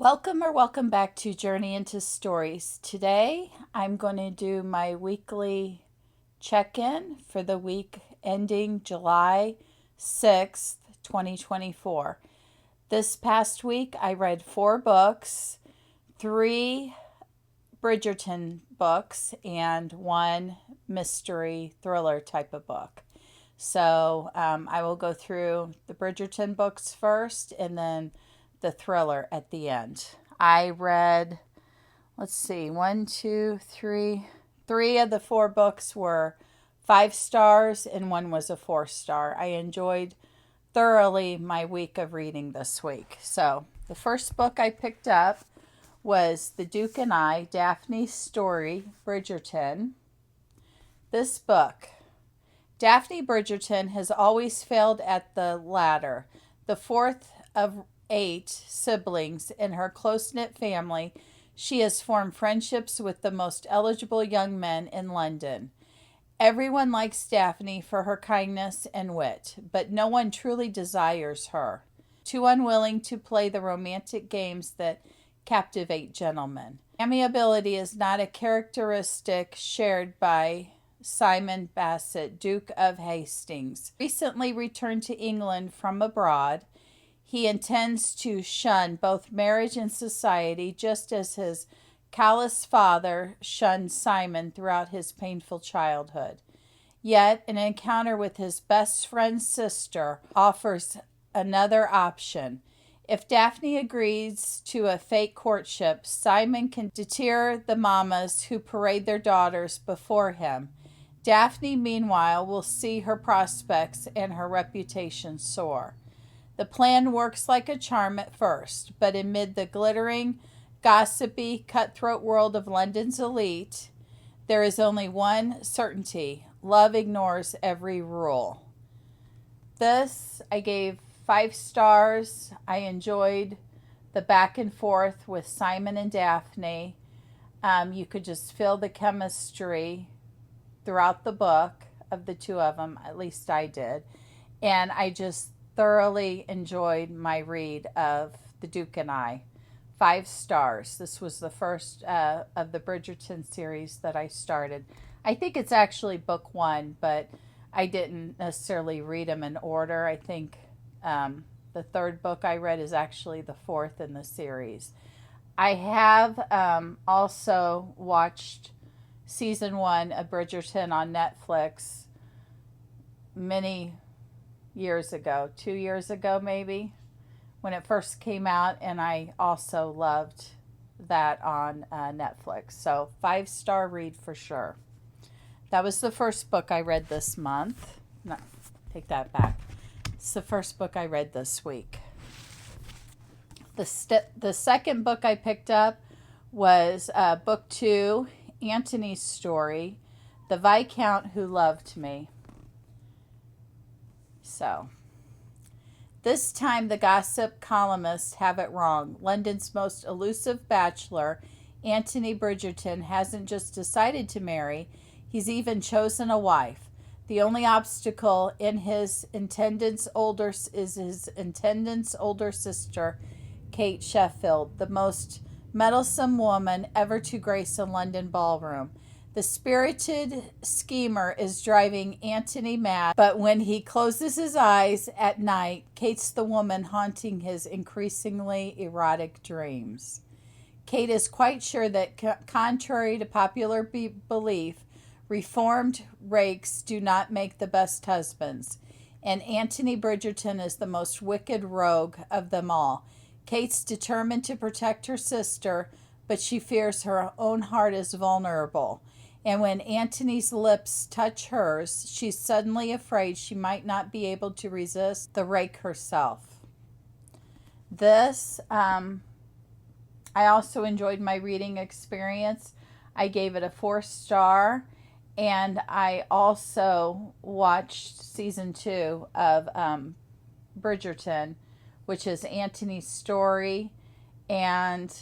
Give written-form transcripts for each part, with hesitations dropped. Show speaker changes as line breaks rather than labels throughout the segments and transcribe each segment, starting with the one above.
Welcome back to Journey into Stories. Today I'm going to do my weekly check in for the week ending July 6th, 2024. This past week I read 4 books, 3 Bridgerton books, and 1 mystery thriller type of book. So I will go through the Bridgerton books first and then the thriller at the end. I read, let's see, one, two, three. 3 of the 4 books were 5 stars and one was a 4 star. I enjoyed thoroughly my week of reading this week. So the first book I picked up was The Duke and I, Daphne's Story, Bridgerton. This book, Daphne Bridgerton has always failed at the ladder. The fourth of 8 siblings in her close knit family, she has formed friendships with the most eligible young men in London. Everyone likes Daphne for her kindness and wit, but no one truly desires her. Too unwilling to play the romantic games that captivate gentlemen. Amiability is not a characteristic shared by Simon Bassett, Duke of Hastings. Recently returned to England from abroad, he intends to shun both marriage and society, just as his callous father shunned Simon throughout his painful childhood. Yet, an encounter with his best friend's sister offers another option. If Daphne agrees to a fake courtship, Simon can deter the mamas who parade their daughters before him. Daphne, meanwhile, will see her prospects and her reputation soar. The plan works like a charm at first, but amid the glittering, gossipy, cutthroat world of London's elite, there is only one certainty: love ignores every rule. This I gave 5 stars. I enjoyed the back and forth with Simon and Daphne. You could just feel the chemistry throughout the book of the two of them, at least I did. And I just thoroughly enjoyed my read of The Duke and I. 5 stars. This was the first of the Bridgerton series that I started. I think it's actually book 1, but I didn't necessarily read them in order. I think the third book I read is actually the fourth in the series. I have also watched season 1 of Bridgerton on Netflix many years ago, 2 years ago maybe, when it first came out, and I also loved that on Netflix. So 5 star read for sure. That was the first book I read this month. No, take that back. It's the first book I read this week. The second book I picked up was book 2, Antony's Story, The Viscount Who Loved Me. So, this time the gossip columnists have it wrong. London's most elusive bachelor, Antony Bridgerton, hasn't just decided to marry, he's even chosen a wife. The only obstacle in his intendant's older sister, Kate Sheffield, the most meddlesome woman ever to grace a London ballroom. The spirited schemer is driving Antony mad, but when he closes his eyes at night, Kate's the woman haunting his increasingly erotic dreams. Kate is quite sure that, contrary to popular belief, reformed rakes do not make the best husbands, and Antony Bridgerton is the most wicked rogue of them all. Kate's determined to protect her sister, but she fears her own heart is vulnerable. And when Antony's lips touch hers, she's suddenly afraid she might not be able to resist the rake herself. This, I also enjoyed my reading experience. I gave it a 4 star, and I also watched season 2 of Bridgerton, which is Antony's Story. And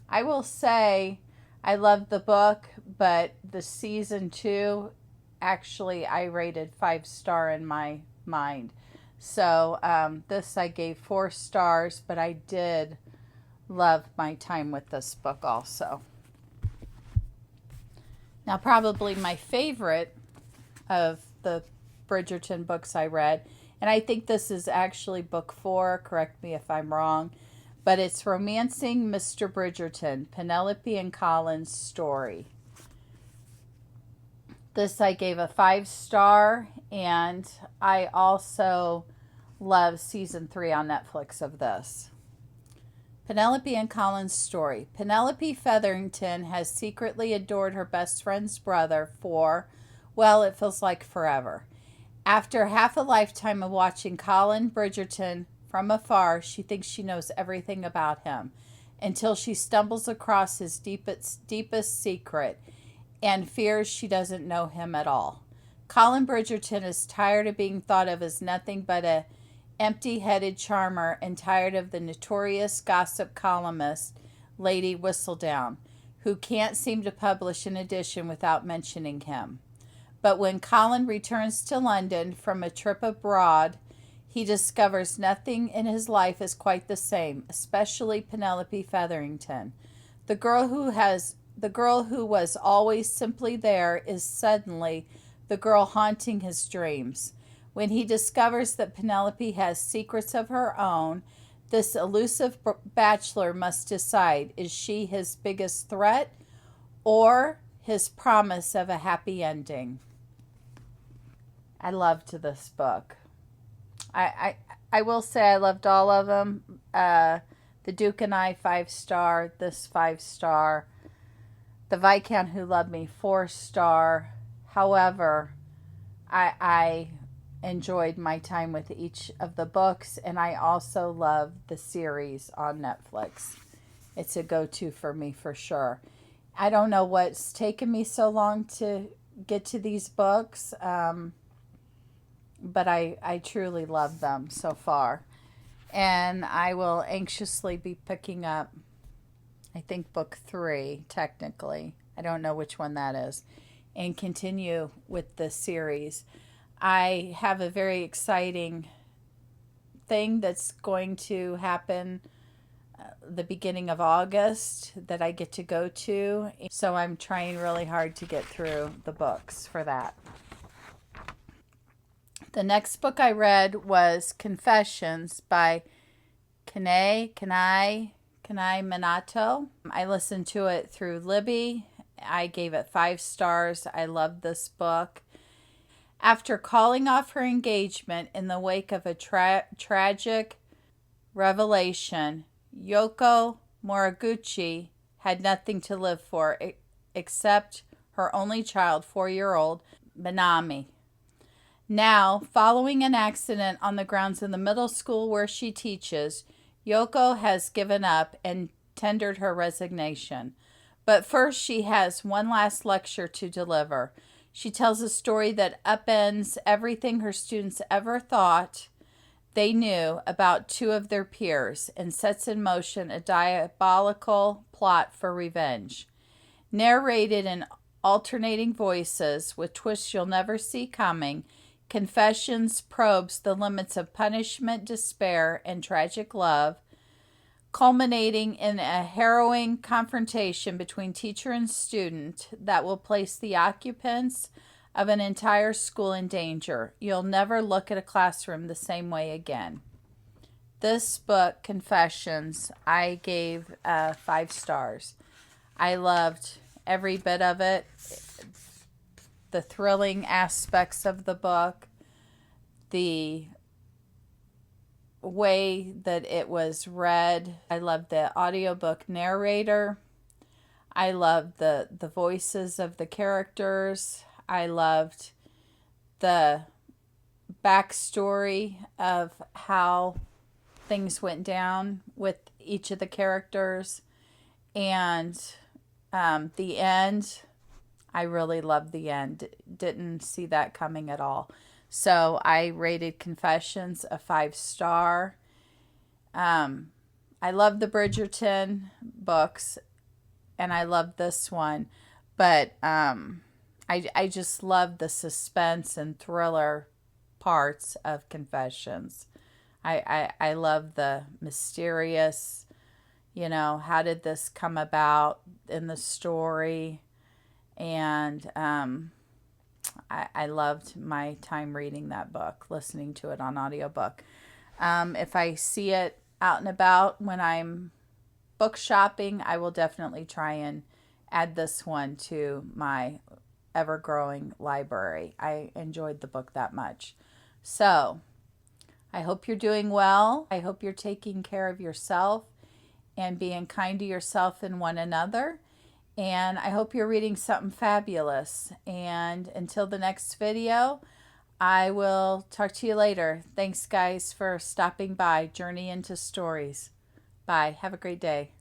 I will say I loved the book, but the season 2, actually I rated 5 star in my mind. So this I gave 4 stars, but I did love my time with this book also. Now, probably my favorite of the Bridgerton books I read, and I think this is actually book 4, correct me if I'm wrong, but it's Romancing Mr. Bridgerton, Penelope and Colin's Story. This I gave a 5-star, and I also love season 3 on Netflix of this. Penelope and Colin's Story. Penelope Featherington has secretly adored her best friend's brother for, well, it feels like forever. After half a lifetime of watching Colin Bridgerton from afar, she thinks she knows everything about him until she stumbles across his deepest secret and fears she doesn't know him at all. Colin Bridgerton is tired of being thought of as nothing but a empty-headed charmer and tired of the notorious gossip columnist Lady Whistledown, who can't seem to publish an edition without mentioning him. But when Colin returns to London from a trip abroad, he discovers nothing in his life is quite the same, especially Penelope Featherington. The girl who was always simply there is suddenly the girl haunting his dreams. When he discovers that Penelope has secrets of her own, this elusive bachelor must decide, is she his biggest threat or his promise of a happy ending? I loved this book. I will say I loved all of them. The Duke and I, 5-star. This 5-star. The Viscount Who Loved Me, 4-star. However, I enjoyed my time with each of the books, and I also love the series on Netflix. It's a go-to for me for sure. I don't know what's taken me so long to get to these books, but I truly love them so far. And I will anxiously be picking up, I think, book 3, technically. I don't know which one that is. And continue with the series. I have a very exciting thing that's going to happen the beginning of August that I get to go to. So I'm trying really hard to get through the books for that. The next book I read was Confessions by Kanai Minato. I listened to it through Libby. I gave it 5 stars. I loved this book. After calling off her engagement in the wake of a tragic revelation, Yoko Moriguchi had nothing to live for except her only child, 4-year-old Minami. Now, following an accident on the grounds of the middle school where she teaches, Yoko has given up and tendered her resignation. But first, she has one last lecture to deliver. She tells a story that upends everything her students ever thought they knew about 2 of their peers and sets in motion a diabolical plot for revenge. Narrated in alternating voices with twists you'll never see coming, Confessions probes the limits of punishment, despair, and tragic love, culminating in a harrowing confrontation between teacher and student that will place the occupants of an entire school in danger. You'll never look at a classroom the same way again. This book, Confessions, I gave 5 stars. I loved every bit of it. The thrilling aspects of the book, the way that it was read. I loved the audiobook narrator. I loved the voices of the characters. I loved the backstory of how things went down with each of the characters. And the end, I really loved the end. Didn't see that coming at all. So I rated Confessions a 5-star. I love the Bridgerton books, and I love this one. But I just love the suspense and thriller parts of Confessions. I love the mysterious, how did this come about in the story? And I loved my time reading that book, listening to it on audiobook. If I see it out and about when I'm book shopping, I will definitely try and add this one to my ever-growing library. I enjoyed the book that much. So I hope you're doing well. I hope you're taking care of yourself and being kind to yourself and one another. And I hope you're reading something fabulous. And until the next video, I will talk to you later. Thanks, guys, for stopping by. Journey into Stories. Bye. Have a great day.